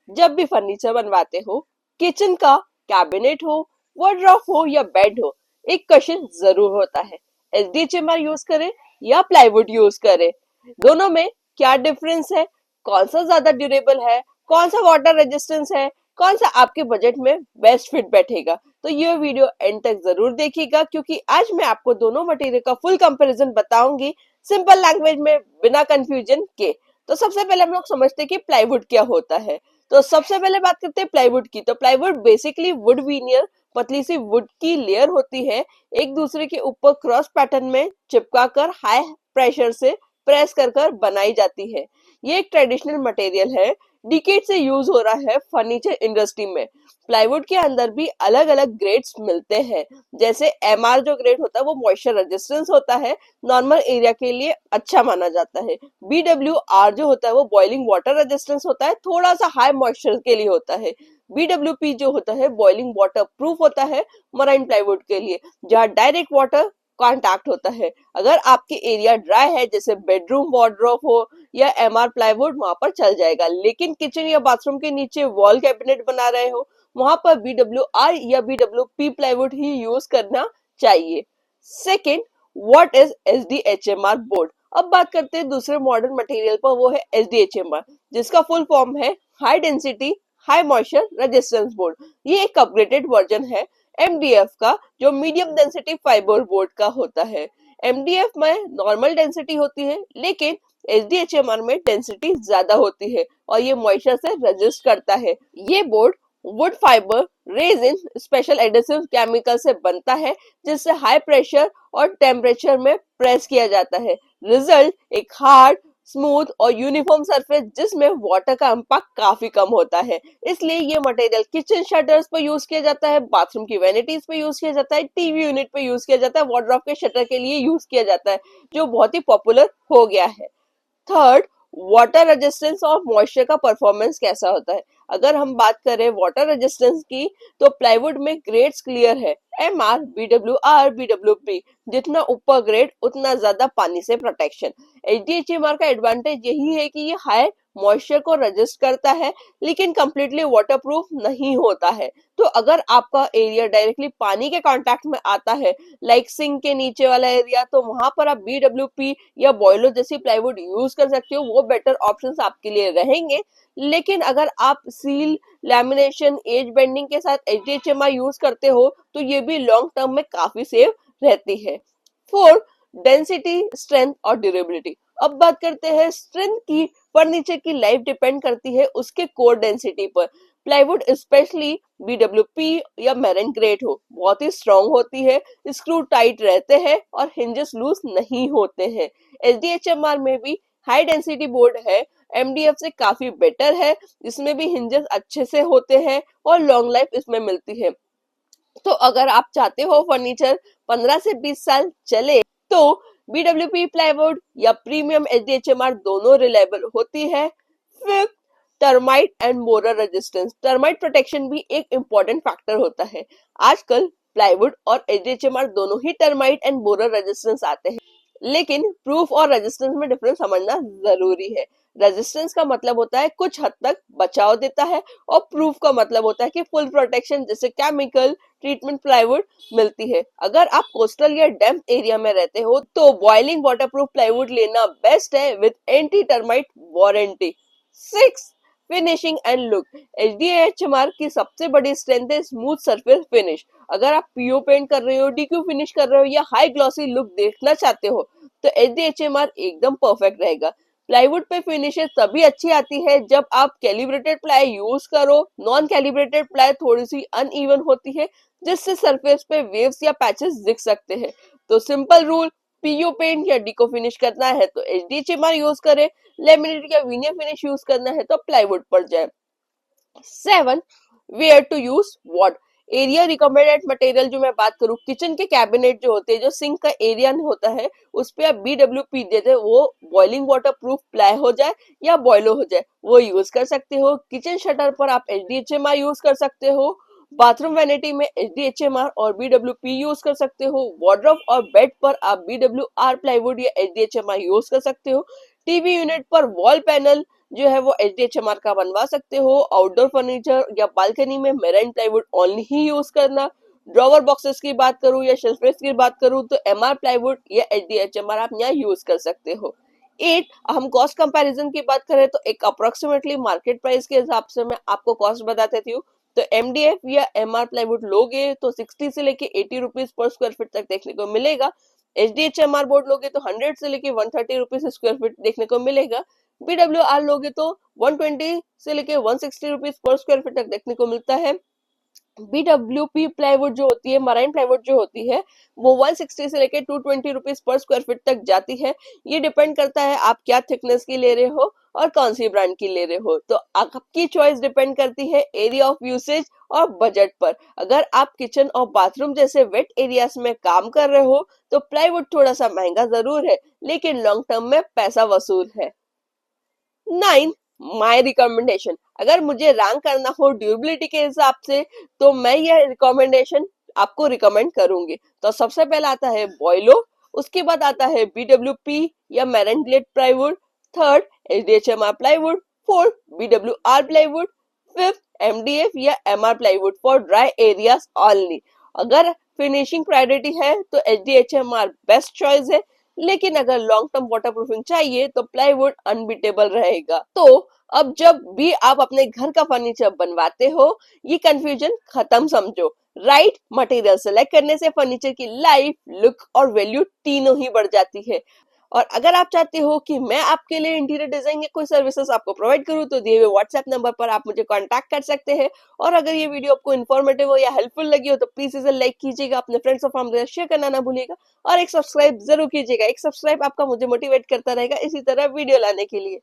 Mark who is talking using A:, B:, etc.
A: जब भी फर्नीचर बनवाते हो, किचन का कैबिनेट हो, वार्डरोब हो या बेड हो, एक क्वेश्चन जरूर होता है, एसडीएचएमआर यूज करें या प्लाईवुड यूज करें, दोनों में क्या डिफरेंस है, कौन सा ज्यादा ड्यूरेबल है, कौन सा वाटर रेजिस्टेंस है, कौन सा आपके बजट में बेस्ट फिट बैठेगा। तो ये वीडियो एंड तक जरूर देखिएगा, क्योंकि आज मैं आपको दोनों मटेरियल का फुल कंपैरिजन बताऊंगी सिंपल लैंग्वेज में, बिना कंफ्यूजन के। तो सबसे पहले हम लोग समझते हैं कि प्लाईवुड क्या होता है। तो सबसे पहले बात करते हैं प्लाईवुड की। तो प्लाईवुड बेसिकली वुड वीनियर, पतली सी वुड की लेयर होती है, एक दूसरे के ऊपर क्रॉस पैटर्न में चिपका कर हाई प्रेशर से प्रेस कर कर बनाई जाती है। ये एक ट्रेडिशनल मटेरियल है, डिकेड से यूज हो रहा है फर्नीचर इंडस्ट्री में। प्लाईवुड के अंदर भी अलग अलग ग्रेड्स मिलते हैं, जैसे एमआर जो ग्रेड होता है वो मॉइस्चर रेजिस्टेंस होता है, नॉर्मल एरिया के लिए अच्छा माना जाता है। BWR जो होता है वो बॉइलिंग वाटर रेजिस्टेंस होता है, थोड़ा सा हाई मॉइस्चर के लिए होता है। BWP जो होता है बॉइलिंग वाटर प्रूफ होता है मराइन प्लाईवुड के लिए, जहाँ डायरेक्ट वाटर कांटेक्ट होता है। अगर आपके एरिया ड्राई है, जैसे बेडरूम वार्डरोब हो या एमआर प्लाईवुड, वहां पर चल जाएगा। लेकिन किचन या बाथरूम के नीचे वॉल कैबिनेट बना रहे हो, वहां पर BWR या BWP प्लाईवुड ही यूज करना चाहिए। Second, what is SDHMR board. अब बात करते हैं दूसरे मॉडर्न मटेरियल पर, वो है SDHMR, जिसका फुल फॉर्म है high density high moisture resistance board. ये एक अपग्रेडेड वर्जन है MDF का, जो मीडियम डेंसिटी फाइबर बोर्ड का होता है। MDF में नॉर्मल डेंसिटी होती है, लेकिन SDHMR में डेंसिटी ज्यादा होती है और ये मॉइस्चर से रेजिस्ट करता है। ये board wood fibre, resin, special adhesive chemical से बनता है, जिससे हाई प्रेशर और टेम्परेचर में प्रेस किया जाता है। रिजल्ट एक हार्ड, स्मूथ और यूनिफॉर्म सरफेस, जिसमें वाटर का इम्पैक्ट काफी कम होता है। इसलिए ये मटेरियल किचन शटर्स पर यूज किया जाता है, बाथरूम की वैनिटीज पे यूज किया जाता है, टीवी यूनिट पे यूज किया जाता है, वार्डरोब के शटर के लिए यूज किया जाता है, जो बहुत ही पॉपुलर हो गया है। थर्ड, वाटर रेजिस्टेंस और मॉइस्चर का परफॉर्मेंस कैसा होता है। अगर हम बात करें वाटर रेजिस्टेंस की, तो प्लाईवुड में ग्रेड्स क्लियर है, MR, BWR, BWP। जितना ऊपर ग्रेड उतना ज्यादा पानी से प्रोटेक्शन। SDHMR का एडवांटेज यही है कि ये हाई मॉइस्चर को रेजिस्ट करता है, लेकिन कंप्लीटली वाटरप्रूफ नहीं होता है। तो अगर आपका एरिया डायरेक्टली पानी के कांटेक्ट में आता है, लाइक सिंक के नीचे वाला एरिया, तो वहां पर आप BWP या बॉयलर जैसी प्लाईवुड यूज कर सकते हो, वो बेटर ऑप्शंस आपके लिए रहेंगे। लेकिन अगर आप सील, लैमिनेशन, एज बेंडिंग के साथ SDHMR यूज करते हो, तो ये भी लॉन्ग टर्म में काफी सेफ रहती है। फोर्थ, डेंसिटी, स्ट्रेंथ और ड्यूरेबिलिटी। अब बात करते हैं स्ट्रेंथ की। फर्नीचर की लाइफ डिपेंड करती है उसके कोर डेंसिटी पर। प्लाईवुड स्पेशली BWP या मेरन ग्रेड हो, बहुत ही स्ट्रॉन्ग होती है, स्क्रू टाइट रहते हैं और हिंजेस लूज नहीं होते हैं। SDHMR में भी हाई डेंसिटी बोर्ड है, MDF से काफी बेटर है, इसमें भी हिंजेस अच्छे से होते हैं और लॉन्ग लाइफ इसमें मिलती है। तो अगर आप चाहते हो फर्नीचर 15 से 20 साल चले, तो BWP प्लाईवुड या प्रीमियम SDHMR दोनों रिलायबल होती है। Fifth, termite and borer resistance. Termite protection भी एक इम्पोर्टेंट फैक्टर होता है। आजकल प्लाईवुड और SDHMR दोनों ही टर्माइट एंड मोरर रेजिस्टेंस आते हैं, लेकिन प्रूफ और रेजिस्टेंस में डिफरेंस समझना जरूरी है। रेजिस्टेंस का मतलब होता है कुछ हद तक बचाव देता है, और प्रूफ का मतलब होता है कि फुल प्रोटेक्शन, जैसे केमिकल ट्रीटमेंट प्लाईवुड मिलती है। अगर आप कोस्टल या डैम्प एरिया में रहते हो, तो बॉइलिंग वाटरप्रूफ प्लाईवुड लेना बेस्ट है with anti termite warranty. Six, finishing and look. SDHMR की सबसे बड़ी स्ट्रेंथ है स्मूथ सरफेस फिनिश। अगर आप PO पेंट कर रहे हो, DQ फिनिश कर रहे हो या हाई ग्लॉसी लुक देखना चाहते हो, तो SDHMR एकदम परफेक्ट रहेगा। प्लाईवुड पे फिनिशेस तभी अच्छी आती है जब आप कैलिब्रेटेड प्लाई यूज करो। नॉन कैलिब्रेटेड प्लाई थोड़ी सी अनइवन होती है, जिससे सरफेस पे वेव्स या पैचेस दिख सकते हैं। तो सिंपल रूल, PO पेंट या डिको फिनिश करना है तो SDHMR यूज करें, लेमिनेट या विनियर फिनिश यूज करना है तो प्लाईवुड पर जाए। 7, where to use what. Area recommended material जो मैं बात करूं, किचन के कैबिनेट जो होते हैं, जो सिंक का एरिया होता है, उस पे आप BWP देते, वो बॉइलिंग वाटर प्रूफ प्लाई हो जाए या बॉयलो हो जाए, वो यूज कर सकते हो। किचन शटर पर आप SDHMR यूज कर सकते हो। बाथरूम वैनिटी में SDHMR और BWP यूज कर सकते हो। वार्डरोब और बेड पर आप BWR प्लाईवुड या SDHMR यूज कर सकते हो। टीवी यूनिट पर वॉल पैनल, जो है वो HDHMR का बनवा सकते हो। आउटडोर फर्नीचर या बालकनी में मेराइन प्लाईवुड ओनली ही यूज करना। ड्रॉवर बॉक्सेस की बात करूं या शेल्फेस की बात करूं तो MR प्लाईवुड या HDHMR आप यहाँ यूज कर सकते हो। 8 हम कॉस्ट कंपैरिजन की बात करें तो एक अप्रोक्सीमेटली मार्केट प्राइस के हिसाब से मैं आपको कॉस्ट बता देती हूँ। तो MDF या MR प्लाईवुड लोगे तो 60 से लेके 80 रुपीज पर स्क्वायर फीट तक देखने को मिलेगा। HDHMR बोर्ड लोगे तो 100 से लेके 130 रुपीज स्क्वायर फीट देखने को मिलेगा। BWR लोगे तो 120 से लेके 160 रुपीज पर स्क्वायर फीट तक देखने को मिलता है। BWP प्लाईवुड जो होती है, मराइन प्लाईवुड जो होती है, वो 160 से लेके 220 रुपीज पर स्क्वायर फीट तक जाती है। ये डिपेंड करता है आप क्या थिकनेस की ले रहे हो और कौन सी ब्रांड की ले रहे हो। तो आपकी चॉइस डिपेंड करती है एरिया ऑफ यूसेज और बजट पर। अगर आप किचन और बाथरूम जैसे वेट एरियाज में काम कर रहे हो तो प्लाईवुड थोड़ा सा महंगा जरूर है, लेकिन लॉन्ग टर्म में पैसा वसूल है। 9 माय रिकमेंडेशन, अगर मुझे रैंक करना हो ड्यूरेबिलिटी के हिसाब से तो मैं यह रिकमेंडेशन आपको रिकमेंड करूंगी। तो सबसे पहला आता है बॉयलो, उसके बाद आता है BWP या marine grade plywood, third HDHMR plywood, fourth BWR plywood, fifth MDF या MR plywood for dry areas only. अगर फिनिशिंग प्रायोरिटी है तो HDHMR बेस्ट चॉइस है, लेकिन अगर लॉन्ग टर्म वाटरप्रूफिंग चाहिए तो प्लाईवुड अनबीटेबल रहेगा। तो अब जब भी आप अपने घर का फर्नीचर बनवाते हो, ये कंफ्यूजन खत्म समझो। राइट मटेरियल सेलेक्ट करने से फर्नीचर की लाइफ, लुक और वैल्यू तीनों ही बढ़ जाती है। और अगर आप चाहते हो कि मैं आपके लिए इंटीरियर डिजाइन या कोई सर्विसेज आपको प्रोवाइड करूं तो दिए हुए व्हाट्सएप नंबर पर आप मुझे कांटेक्ट कर सकते हैं। और अगर ये वीडियो आपको इन्फॉर्मेटिव हो या हेल्पफुल लगी हो तो प्लीज इसे लाइक कीजिएगा, अपने फ्रेंड्स और फैमिली शेयर करना ना भूलिएगा और एक सब्सक्राइब जरूर कीजिएगा। एक सब्सक्राइब आपका मुझे मोटिवेट करता रहेगा इसी तरह वीडियो लाने के लिए।